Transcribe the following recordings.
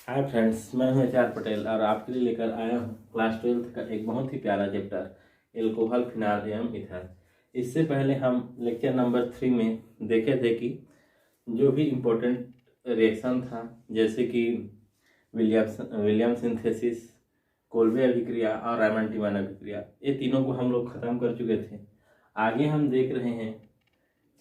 Hi friends, मैं हूं HR Patel और आपके लिए लेकर आया हूं क्लास 12th का एक बहुत ही प्यारा चैप्टर एल्कोहल फिनाल एवं ईथर। इससे पहले हम लेक्चर नंबर 3 में देखे थे कि जो भी इम्पोर्टेंट रिएक्शन था, जैसे कि विलियम सिंथेसिस, कोल्बे अभिक्रिया और रायमंड टीमान अभिक्रिया, ये तीनों को हम लोग ख़त्म कर चुके थे। आगे हम देख रहे हैं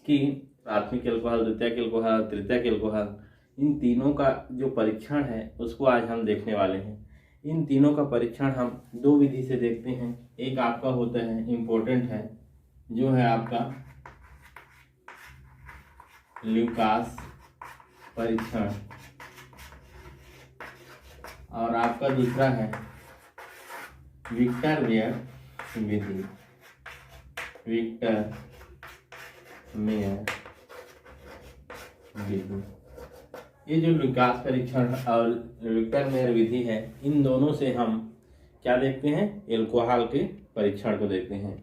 कि प्राथमिक एल्कोहल, द्वितीयक एल्कोहल, तृतीयक एल्कोहल, इन तीनों का जो परीक्षण है उसको आज हम देखने वाले हैं। इन तीनों का परीक्षण हम दो विधि से देखते हैं। एक आपका होता है इम्पोर्टेंट है, जो है आपका ल्यूकास परीक्षण, और आपका दूसरा है विक्टर मेयर विधि। विक्टर मेयर विधि, ये जो ल्यूकास परीक्षण और विक्टर मेयर विधि है, इन दोनों से हम क्या देखते हैं? एल्कोहल के परीक्षण को देखते हैं।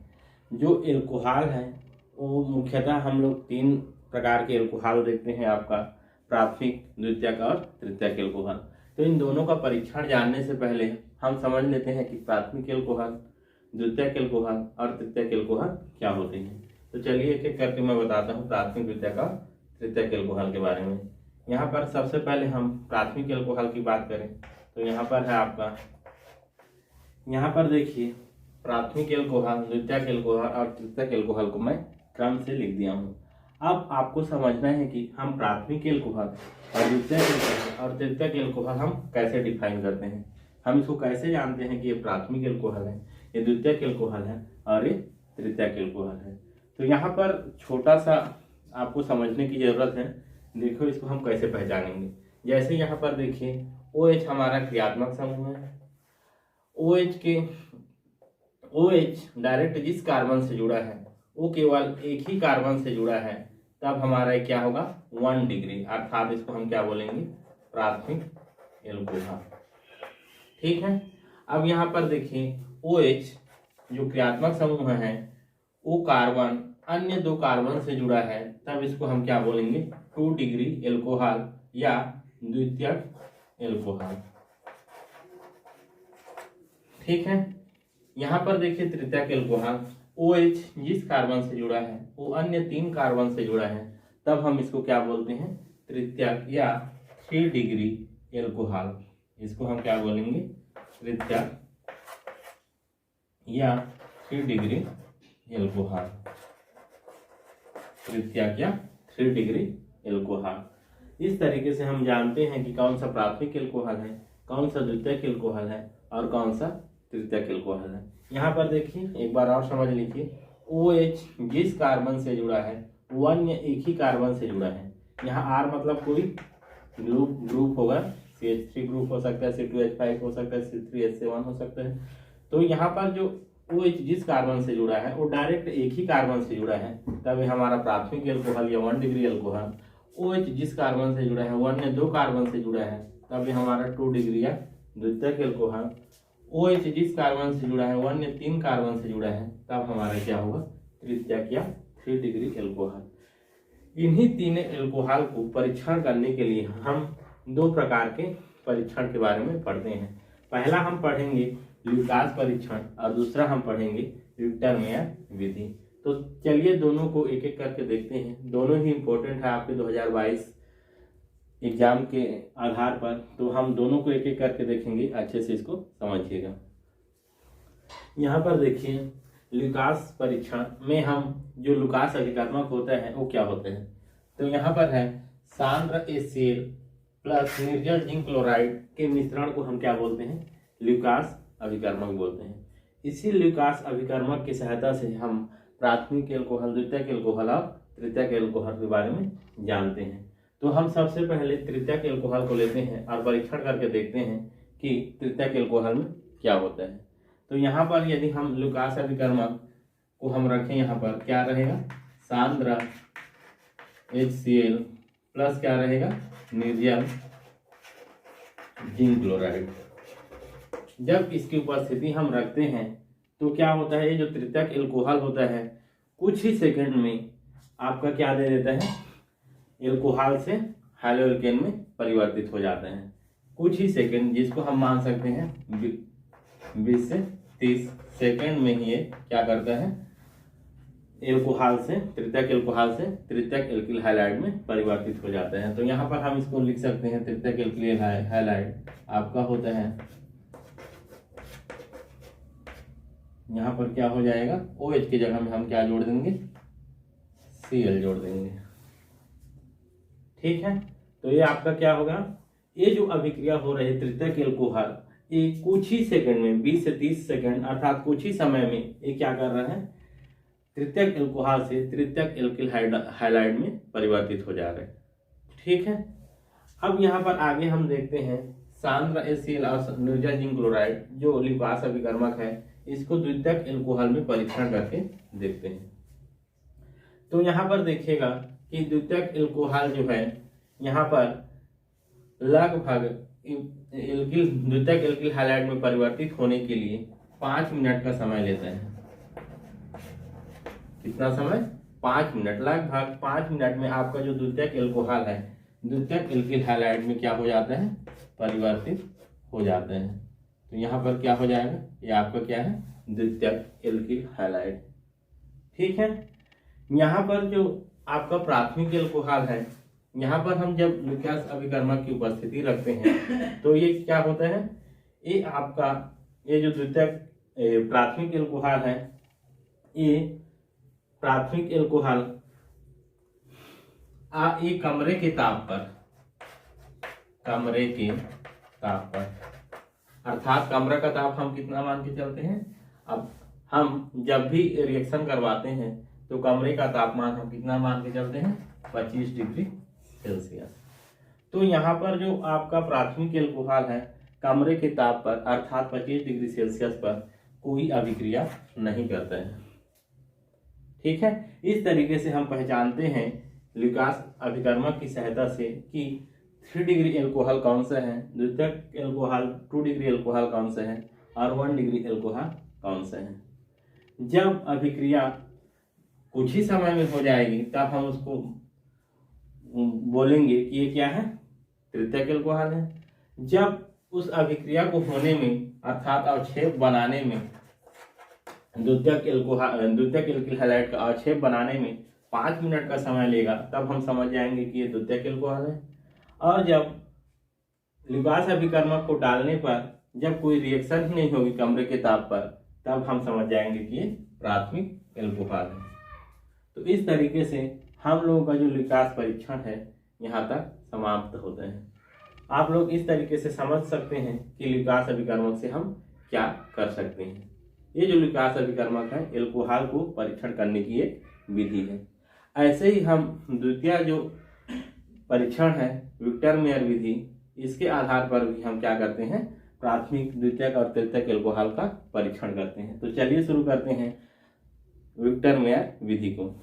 जो एल्कोहल है वो मुख्यतः हम लोग तीन प्रकार के एल्कोहल देखते हैं, आपका प्राथमिक, द्वितीयक और तृतीयक एल्कोहल। तो इन दोनों का परीक्षण जानने से पहले हम समझ लेते हैं कि प्राथमिक एल्कोहल, द्वितीयक एल्कोहल और तृतीयक एल्कोहल क्या होते हैं। तो चलिए एक एक करके मैं बताता हूँ प्राथमिक, द्वितीयक और तृतीयक एल्कोहल के बारे में। यहाँ पर सबसे पहले हम प्राथमिक एल्कोहल की बात करें तो यहाँ पर है आपका, यहाँ पर देखिए प्राथमिक एल्कोहल, द्वितीयक एल्कोहल और तृतीयक एल्कोहल को मैं क्रम से लिख दिया हूँ। अब आपको समझना है कि हम प्राथमिक एल्कोहल और द्वितीयक एल्कोहल और तृतीयक एल्कोहल हम कैसे डिफाइन करते हैं, हम इसको कैसे जानते हैं कि ये प्राथमिक एल्कोहल है, ये द्वितीयक एल्कोहल है और ये तृतीयक एल्कोहल है। तो यहाँ पर छोटा सा आपको समझने की जरूरत है। देखो इसको हम कैसे पहचानेंगे। जैसे यहाँ पर देखिए OH हमारा क्रियात्मक समूह है। OH डायरेक्ट जिस कार्बन से जुड़ा है वो केवल एक ही कार्बन से जुड़ा है, तब हमारा क्या होगा? 1 डिग्री, अर्थात इसको हम क्या बोलेंगे? प्राथमिक एल्कोहल। ठीक है। अब यहाँ पर देखिए OH जो क्रियात्मक समूह है वो कार्बन अन्य दो कार्बन से जुड़ा है, तब इसको हम क्या बोलेंगे? 2 डिग्री एल्कोहल या द्वितीयक एल्कोहल। ठीक है। यहाँ पर देखिए तृतीयक एल्कोहल, OH जिस कार्बन से जुड़ा है वो अन्य 3 कार्बन से जुड़ा है, तब हम इसको क्या बोलते हैं? तृतीयक या 3 डिग्री एल्कोहल। इसको हम क्या बोलेंगे? तृतीयक या 3 डिग्री एल्कोहल। तृतीयक या 3 डिग्री एल्कोहल। इस तरीके से हम जानते हैं कि कौन सा प्राथमिक एल्कोहल है, कौन सा द्वितीयक एल्कोहल है और कौन सा तृतीयक एल्कोहल है। यहाँ पर देखिए एक बार और समझ लीजिए, OH जिस कार्बन से जुड़ा है वो अन्य एक ही कार्बन से जुड़ा है। यहाँ R मतलब कोई ग्रुप होगा, CH3 ग्रुप हो सकता है, C2H5 हो सकता है, C3H7 हो सकता है। तो यहाँ पर जो OH जिस कार्बन से जुड़ा है वो डायरेक्ट एक ही कार्बन से जुड़ा है, तब ये हमारा प्राथमिक एल्कोहल या 1 डिग्री एल्कोहल। OH जिस कार्बन से जुड़ा है वो अन्य 2 कार्बन से जुड़ा है, तब ये हमारा 2 डिग्री या द्वितीयक एल्कोहल। OH जिस कार्बन से जुड़ा है वो अन्य 3 कार्बन से जुड़ा है, तब हमारा क्या होगा? तृतीयक या 3 डिग्री एल्कोहल। इन्हीं तीन एल्कोहल को परीक्षण करने के लिए हम 2 प्रकार के परीक्षण के बारे में पढ़ते हैं। पहला हम पढ़ेंगे ल्यूकास परीक्षण और दूसरा हम पढ़ेंगे विक्टर मेयर विधि। तो चलिए दोनों को एक एक करके देखते हैं। दोनों ही इम्पोर्टेंट है आपके 2022 एग्जाम के आधार पर, तो हम दोनों को एक एक करके देखेंगे। अच्छे से इसको समझिएगा। यहाँ पर देखिए ल्यूकास परीक्षण में हम जो ल्यूकास अभिकर्मक होता है वो क्या होते हैं, तो यहाँ पर है सांद्र HCl प्लस निर्जल जिंक क्लोराइड के मिश्रण को हम क्या बोलते हैं? ल्यूकास अभिकर्मक बोलते हैं। इसी ल्यूकास अभिकर्मक की सहायता से हम प्राथमिक एल्कोहल, द्वितीयक एल्कोहल और तृतीयक एल्कोहल के बारे में जानते हैं। तो हम सबसे पहले तृतीयक एल्कोहल को लेते हैं और परीक्षण करके देखते हैं कि तृतीयक एल्कोहल में क्या होता है। तो यहाँ पर यदि हम ल्यूकास अभिकर्मक को हम रखें, यहाँ पर क्या रहेगा? सांद्र HCl प्लस क्या रहेगा? निर्जल जिंक क्लोराइड। जब इसकी उपस्थिति हम रखते हैं तो क्या होता है? ये जो तृतीयक एल्कोहल होता है कुछ ही सेकंड में आपका क्या दे देता है? एल्कोहल से हैलोएल्केन में परिवर्तित हो जाते हैं। कुछ ही सेकंड, जिसको हम मान सकते हैं 20 से 30 सेकंड में ही ये क्या करता है, एल्कोहल से तृतीयक एल्कोहल से तृतीयक एल्किल हैलाइड में परिवर्तित हो जाते हैं। तो यहाँ पर हम इसको लिख सकते हैं, तृतीयक एल्किल हैलाइड आपका होता है, यहाँ पर क्या हो जाएगा, OH की जगह में हम क्या जोड़ देंगे, Cl जोड़ देंगे। ठीक है, तो ये आपका क्या होगा, ये जो अभिक्रिया हो रही है तृतीयक एल्कोहल, ये कुछ ही सेकंड में 20 से 30 सेकंड अर्थात कुछ ही समय में ये क्या कर रहा है, तृतीयक एल्कोहल से तृतीयक एल्किल हैलाइड में परिवर्तित हो जा रहे हैं। ठीक है, अब यहाँ पर आगे हम देखते हैं सांद्र HCl और निर्जल जिंक क्लोराइड जो लिपास अभिकर्मक है, इसको द्वितीयक एल्कोहल में परीक्षण करके देखते हैं। तो यहाँ पर देखिएगा कि द्वितीयक एल्कोहल जो है यहाँ पर लगभग द्वितीयक एल्किल हैलाइड में परिवर्तित होने के लिए 5 मिनट का समय लेता है। कितना समय, 5 मिनट। लगभग 5 मिनट में आपका जो द्वितीयक एल्कोहल है द्वितीयक एल्किल हैलाइड में क्या हो जाता है, परिवर्तित हो जाते हैं। तो यहाँ पर क्या हो जाएगा, ये आपका क्या है, द्वितीयक एल्किल हैलाइड। ठीक है, यहाँ पर जो आपका प्राथमिक एल्कोहल है, यहाँ पर हम जब लिपास अभिकर्मक की उपस्थिति रखते हैं तो ये क्या होता है, ये आपका ये जो द्वितीयक प्राथमिक एल्कोहल है, ये प्राथमिक एल्कोहल ये कमरे के ताप पर अर्थात कमरे का ताप हम कितना मान के चलते हैं, अब हम जब भी रिएक्शन करवाते हैं तो कमरे का तापमान हम कितना मान के चलते हैं, 25 डिग्री सेल्सियस। तो यहाँ पर जो आपका प्राथमिक एल्कोहल है कमरे के ताप पर अर्थात 25 डिग्री सेल्सियस पर कोई अभिक्रिया नहीं करता है। ठीक है, इस तरीके से हम पहचानते हैं लिपास अभिकर्मक की सहायता से कि 3 डिग्री एल्कोहल कौन सा है, द्वितीयक एल्कोहल 2 डिग्री एल्कोहल कौन सा है और 1 डिग्री एल्कोहल कौन सा है। जब अभिक्रिया कुछ ही समय में हो जाएगी तब हम उसको बोलेंगे कि ये क्या है, तृतीयक एल्कोहल है। जब उस अभिक्रिया को होने में अर्थात अवक्षेप बनाने में द्वितीयक एल्किल हैलाइड का अवक्षेप बनाने में 5 मिनट का समय लेगा तब हम समझ जाएंगे कि ये द्वितीयक एल्कोहल है। और जब लिपास अभिकर्मक को डालने पर जब कोई रिएक्शन ही नहीं होगी कमरे के ताप पर तब हम समझ जाएंगे कि ये प्राथमिक एल्कोहल है। तो इस तरीके से हम लोगों का जो लिपास परीक्षण है यहाँ तक समाप्त होते हैं। आप लोग इस तरीके से समझ सकते हैं कि लिपास अभिकर्मक से हम क्या कर सकते हैं। ये जो लिपास अभिकर्मक है एल्कोहल को परीक्षण करने की एक विधि है। ऐसे ही हम द्वितीय जो परीक्षण है विक्टर मेयर विधि, इसके आधार पर भी हम क्या करते हैं, प्राथमिक द्वितीयक और तृतीयक एल्कोहल का परीक्षण करते हैं। तो चलिए शुरू करते हैं विक्टर मेयर विधि को।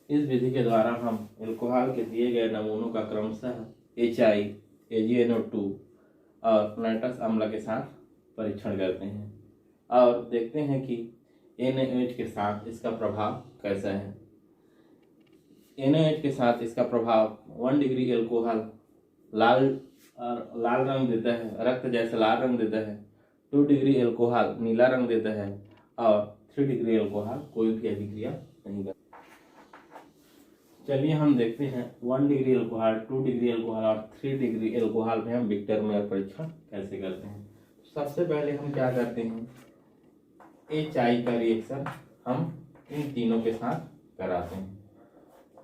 इस विधि के द्वारा हम एल्कोहल के दिए गए नमूनों का क्रमशः HI, AgNO2 और नाइट्रस अम्ल के साथ परीक्षण करते हैं और देखते हैं कि NaOH के साथ इसका प्रभाव कैसा है। NaOH के साथ इसका प्रभाव 1 डिग्री एल्कोहल लाल रंग देता है, रक्त जैसा लाल रंग देता है। 2 डिग्री एल्कोहल नीला रंग देता है और 3 डिग्री एल्कोहल कोई भी अभिक्रिया नहीं करता। चलिए हम देखते हैं 1 डिग्री एल्कोहल, 2 डिग्री एल्कोहल और 3 डिग्री एल्कोहल में हम विक्टर मेयर परीक्षण कैसे करते हैं। सबसे पहले हम क्या करते हैं, HI का रिएक्शन हम इन तीनों के साथ कराते हैं।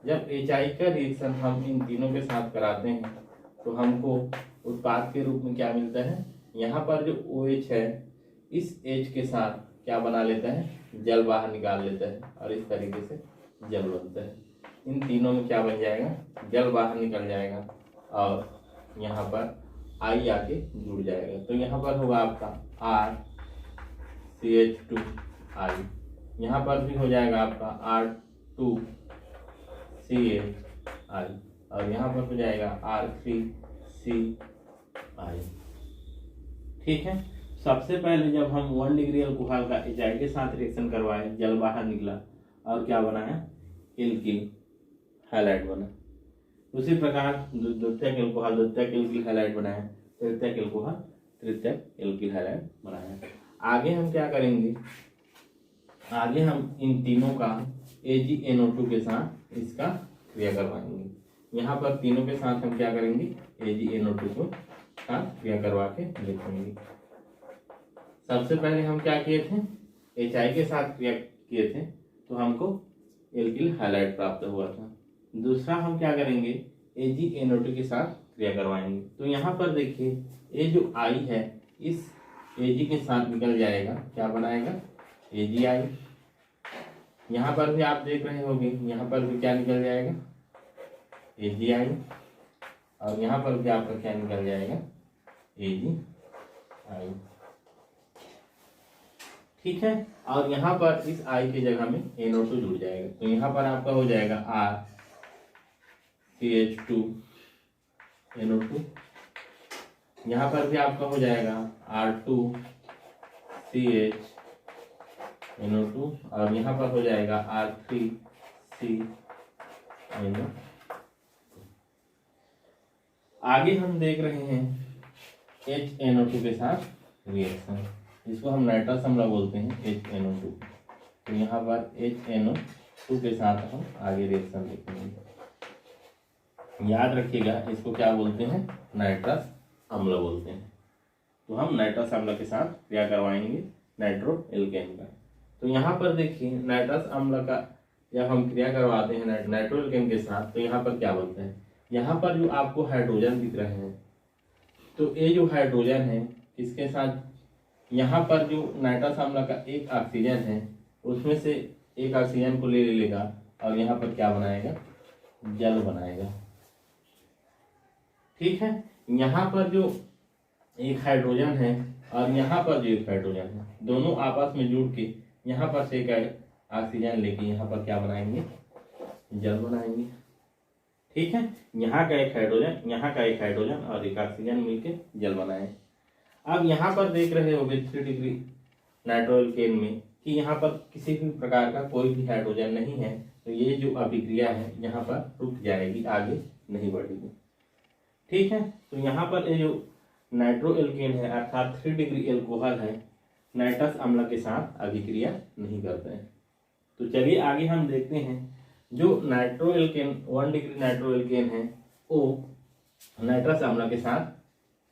जब HI का रिएक्शन हम इन तीनों के साथ कराते हैं तो हमको उत्पाद के रूप में क्या मिलता है, यहाँ पर जो OH है इस H के साथ क्या बना लेता है, जल बाहर निकाल लेता है और इस तरीके से जल बनता है। इन तीनों में क्या बन जाएगा, जल बाहर निकल जाएगा और यहाँ पर I आके जुड़ जाएगा। तो यहाँ पर होगा आपका RCH2I, यहाँ पर भी हो जाएगा आपका R2CHI और यहाँ पर हो जाएगा R3CI। ठीक है, सबसे पहले जब हम 1 डिग्री एल्कोहल का HI के साथ रिएक्शन करवाए, जल बाहर निकला और क्या बना है, एल्किल हैलाइड बना। उसी प्रकार द्वितीयक एल्कोहल द्वितीयक एल्किल हैलाइड बनाया, तृतीयक एल्कोहल तृतीयक एल्किल हैलाइड बनाया। आगे हम क्या करेंगे, आगे हम इन तीनों का AgNO2 के साथ इसका क्रिया करवाएंगे। यहाँ पर तीनों के साथ हम क्या करेंगे, AgNO2 को साथ क्रिया करवा के लिखेंगे। सबसे पहले हम क्या किए थे, HI के साथ क्रिया किए थे तो हमको एल्किल हैलाइड प्राप्त हुआ था। दूसरा हम क्या करेंगे, AgNO2 के साथ क्रिया करवाएंगे। तो यहाँ पर देखिए ये जो I है इस Ag के साथ निकल जाएगा, क्या बनाएगा, AgI। यहाँ पर भी आप देख रहे होंगे, यहाँ पर भी क्या निकल जाएगा, AgI, और यहाँ पर भी आपका क्या निकल जाएगा, AgI। ठीक है, और यहाँ पर इस I की जगह में NO2 जुड़ जाएगा, तो यहाँ पर आपका हो जाएगा RCH2NO2। यहाँ पर भी आपका हो जाएगा R2CHNO2, और यहाँ पर हो जाएगा R3CNO। आगे हम देख रहे हैं HNO2 के साथ रिएक्शन, इसको हम नाइट्रस अम्ल बोलते हैं, HNO2। तो यहाँ पर HNO2 के साथ हम आगे रिएक्शन देखेंगे। याद रखिएगा इसको क्या बोलते हैं, नाइट्रस अम्ल बोलते हैं। तो हम नाइट्रस अम्ल के साथ क्रिया करवाएंगे नाइट्रो एल्केन का। तो यहाँ पर देखिए नाइट्रस अम्ल का जब हम क्रिया करवाते हैं नाइट्रो एल्केन के साथ, तो यहाँ पर क्या बनता है, यहाँ पर जो आपको हाइड्रोजन दिख रहे हैं, तो ये जो हाइड्रोजन है इसके साथ यहाँ पर जो नाइट्रस अम्ल का एक ऑक्सीजन है उसमें से एक ऑक्सीजन को ले लेगा और यहाँ पर क्या बनाएगा, जल बनाएगा। ठीक है, यहाँ पर जो एक हाइड्रोजन है और यहाँ पर जो एक हाइड्रोजन है, दोनों आपस में जुड़ के यहाँ पर से एक ऑक्सीजन लेके यहाँ पर क्या बनाएंगे, जल बनाएंगे। ठीक है, यहाँ का एक हाइड्रोजन, यहाँ का एक हाइड्रोजन और एक ऑक्सीजन मिलके जल बनाए। अब यहाँ पर देख रहे होंगे 3 डिग्री नाइट्रो एल्केन में कि यहाँ पर किसी भी प्रकार का कोई भी हाइड्रोजन नहीं है, तो ये जो अभिक्रिया है यहाँ पर रुक जाएगी, आगे नहीं बढ़ेगी। ठीक है, तो यहाँ पर ये जो नाइट्रो एल्केन है अर्थात 3 डिग्री एल्कोहल है, नाइट्रस अम्ल के साथ अभिक्रिया नहीं करते हैं। तो चलिए आगे हम देखते हैं जो nitro alkene 1 degree nitro alkene है वो नाइट्रस अम्ल के साथ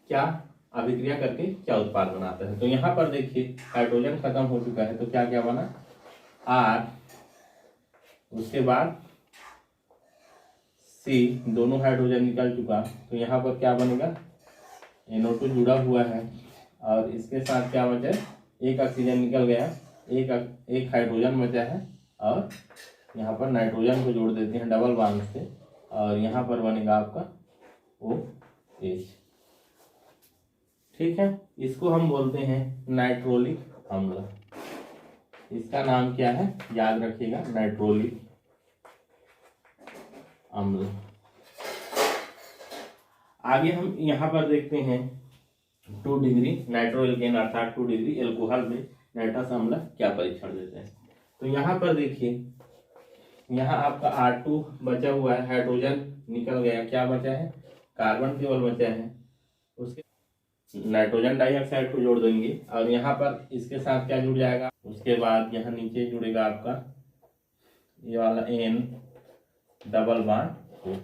क्या अभिक्रिया करके क्या उत्पाद बनाता है। तो यहाँ पर देखिए हाइड्रोजन खत्म हो चुका है, तो क्या क्या बना, R, उसके बाद C, दोनों हाइड्रोजन निकल चुका, तो यहाँ पर क्या बनेगा, NO2 जुड़ा हुआ है और इसके साथ क्या बचा है, एक ऑक्सीजन निकल गया, एक हाइड्रोजन बचा है और यहाँ पर नाइट्रोजन को जोड़ देते हैं डबल बॉन्ड से और यहाँ पर बनेगा आपका OH। ठीक है, इसको हम बोलते हैं नाइट्रोलिक अम्ल। इसका नाम क्या है, याद रखिएगा, नाइट्रोलिक अम्ल। आगे हम यहाँ पर देखते हैं 2 डिग्री नाइट्रो एल्केन अर्थात 2 डिग्री एल्कोहल में नाइट्रस अम्ल क्या परीक्षण देते हैं। तो यहाँ पर देखिए यहाँ आपका R2 बचा हुआ है, हाइड्रोजन निकल गया, क्या बचा है, कार्बन केवल बचा है, उसके नाइट्रोजन डाइऑक्साइड को जोड़ देंगे और यहाँ पर इसके साथ क्या जुड़ जाएगा, उसके बाद यहाँ नीचे जुड़ेगा आपका ये वाला N डबल बॉन्ड,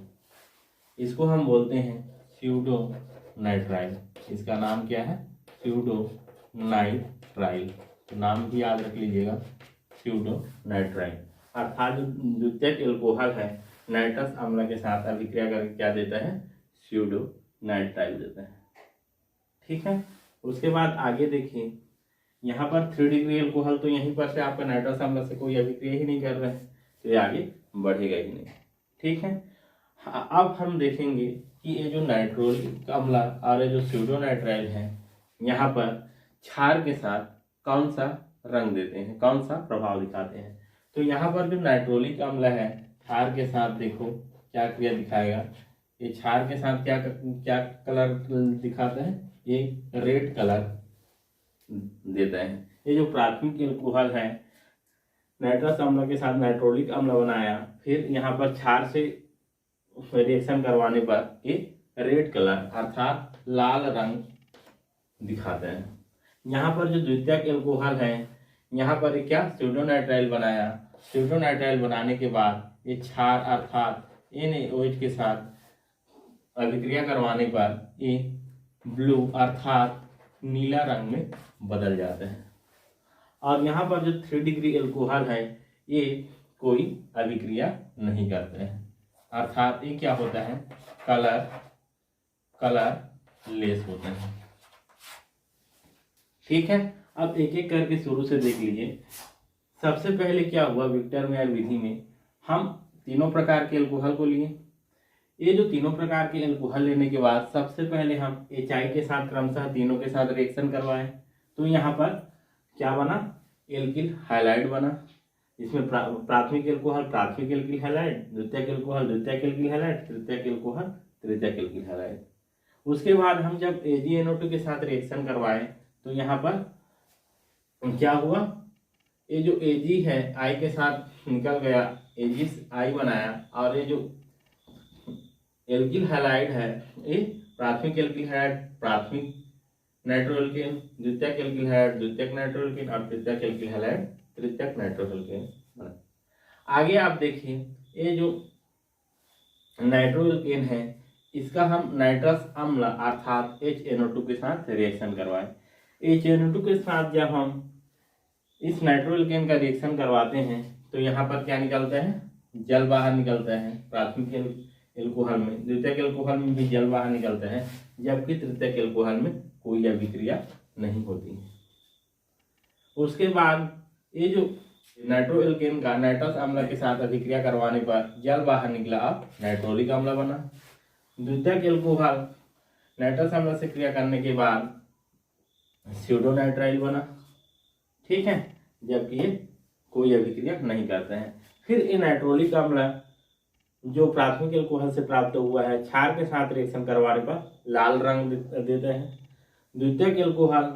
इसको हम बोलते हैं स्यूडो नाइट्राइल। इसका नाम क्या है, स्यूडो नाइट्राइल। तो नाम भी याद रख लीजिएगा, स्यूडो नाइट्राइल। अर्थात जो द्वितीयक एल्कोहल है नाइट्रस अम्ल के साथ अभिक्रिया करके क्या देता है, स्यूडो नाइट्राइल देता है। ठीक है, उसके बाद आगे देखिए यहाँ पर 3 डिग्री एल्कोहल, तो यहीं पर से आपका नाइट्रस अम्ल से कोई अभिक्रिया ही नहीं कर रहा है, तो ये आगे बढ़ेगा ही नहीं। ठीक है, अब हम देखेंगे कि ये जो नाइट्रोलिक अम्ल और ये जो स्यूडो नाइट्राइल है यहाँ पर क्षार के साथ कौन सा रंग देते हैं, कौन सा प्रभाव दिखाते हैं। तो यहाँ पर जो नाइट्रोलिक अम्ल है क्षार के साथ देखो क्या क्रिया दिखाएगा, ये क्षार के साथ क्या क्या कलर दिखाता है, ये रेड कलर देता है। ये जो प्राथमिक एल्कोहल है नाइट्रस अम्ल के साथ नाइट्रोलिक अम्ल बनाया, फिर यहाँ पर क्षार से रिएक्शन करवाने पर ये रेड कलर अर्थात लाल रंग दिखाते हैं। यहाँ पर जो द्वितीयक एल्कोहल है, यहाँ पर ये क्या स्यूडोनाइट्राइल बनाया। स्यूडोनाइट्राइल बनाने के बाद ये क्षार अर्थात NaOH के साथ अभिक्रिया करवाने पर ये ब्लू अर्थात नीला रंग में बदल जाते हैं। और यहाँ पर जो 3 डिग्री एल्कोहल है, ये कोई अभिक्रिया नहीं करते हैं, अर्थात ये क्या होता है, कलर लेस होते हैं। ठीक है, अब एक एक करके शुरू से देख लीजिए। सबसे पहले क्या हुआ, विक्टर मेयर विधि में हम तीनों प्रकार के एल्कोहल को लिए। ये जो तीनों प्रकार के एल्कोहल लेने के बाद सबसे पहले हम HI के साथ क्रमशः तीनों के साथ रिएक्शन करवाएं, तो यहाँ पर क्या बना, एल्किल हाइलाइड बना। इसमें प्राथमिक एल्कोहल प्राथमिक एल्किल हाइलाइड, द्वितीयक एल्कोहल द्वितीयक एल्किल हाइलाइड, तृतीयक एल्कोहल तृतीयक एल्किल हाइलाइड। उसके बाद हम जब AgNO2 के साथ रिएक्शन करवाएं, तो यहाँ पर क्या हुआ, ये जो Ag है I के साथ निकल गया, AgI बनाया, और ये जो एल्किल हैलाइड है, ये प्राथमिक एल्किल हैलाइड प्राथमिक नाइट्रोएल्केन, द्वितीयक एल्किल हैलाइड द्वितीयक नाइट्रोएल्केन, और तृतीयक एल्किल हैलाइड तृतीयक नाइट्रोएल्केन बना। आगे आप देखिए, ये जो नाइट्रोएल्केन है, इसका हम नाइट्रस अम्ल अर्थात HNO2 के साथ रिएक्शन करवाएं। HNO2 के साथ जब हम इस नाइट्रोएल्केन का रिएक्शन करवाते हैं, तो यहाँ पर क्या निकलता है, जल बाहर निकलता है। प्राथमिक एल्कोहल में, द्वितीयक एल्कोहल में भी जल बाहर निकलता है, जबकि तृतीयक एल्कोहल में कोई अभिक्रिया नहीं होती। उसके बाद ये जो नाइट्रोएल्केन का नाइट्रस अम्ल के साथ अभिक्रिया करवाने पर जल बाहर निकला, अब नाइट्रोलिक अम्ल बना। द्वितीयक एल्कोहल नाइट्रस अम्ल से क्रिया करने के बाद स्यूडोनाइट्राइल बना। ठीक है, जबकि ये कोई अभिक्रिया नहीं करते हैं। फिर ये नाइट्रोलिक अम्ल जो प्राथमिक एल्कोहल से प्राप्त हुआ है, क्षार के साथ रिएक्शन करवाने पर लाल रंग देते हैं। द्वितीयक एल्कोहल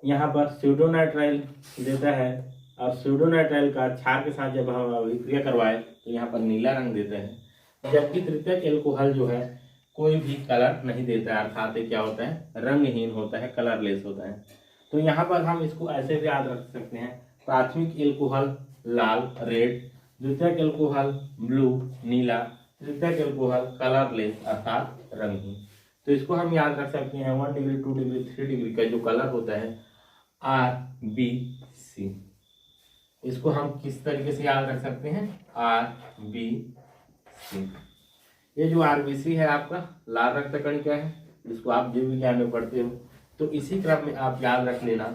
यहाँ पर स्यूडोनाइट्राइल देता है, और स्यूडोनाइट्राइल का क्षार के साथ जब हम अभिक्रिया करवाए तो यहाँ पर नीला रंग देते हैं। जबकि तृतीयक एल्कोहल जो है कोई भी कलर नहीं देता है, अर्थात क्या होता है, रंगहीन होता है, कलरलेस होता है। तो यहाँ पर हम इसको ऐसे भी याद रख सकते हैं, प्राथमिक एल्कोहल लाल रेड, द्वितीयक एल्कोहल ब्लू नीला, तृतीयक एल्कोहल कलरलेस अर्थात रंगहीन। तो इसको हम याद रख सकते हैं 1 डिग्री 2 डिग्री 3 डिग्री का जो कलर होता है RBC। इसको हम किस तरीके से याद रख सकते हैं, RBC। ये जो RBC है आपका लाल रक्त कणिका है, जिसको आप जीव विज्ञान में पढ़ते हो। तो इसी क्रम में आप याद रख लेना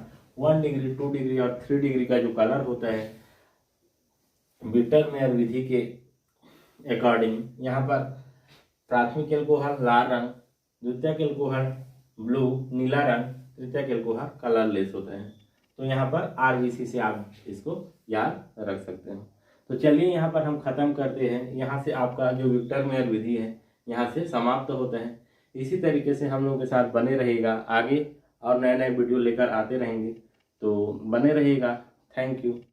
1 डिग्री 2 डिग्री और 3 डिग्री का जो कलर होता है विक्टर मेयर विधि के अकॉर्डिंग, यहाँ पर प्राथमिक एल्कोहल लाल रंग, द्वितीयक एल्कोहल ब्लू नीला रंग, तृतीयक एल्कोहल कलरलेस होता है। तो यहाँ पर RBC से आप इसको याद रख सकते हैं। तो चलिए यहाँ पर हम खत्म करते हैं। यहाँ से आपका जो विक्टर मेयर विधि है यहाँ से समाप्त होता है। इसी तरीके से हम लोगों के साथ बने रहेगा, आगे और नए नए वीडियो लेकर आते रहेंगे, तो बने रहेगा। Thank you.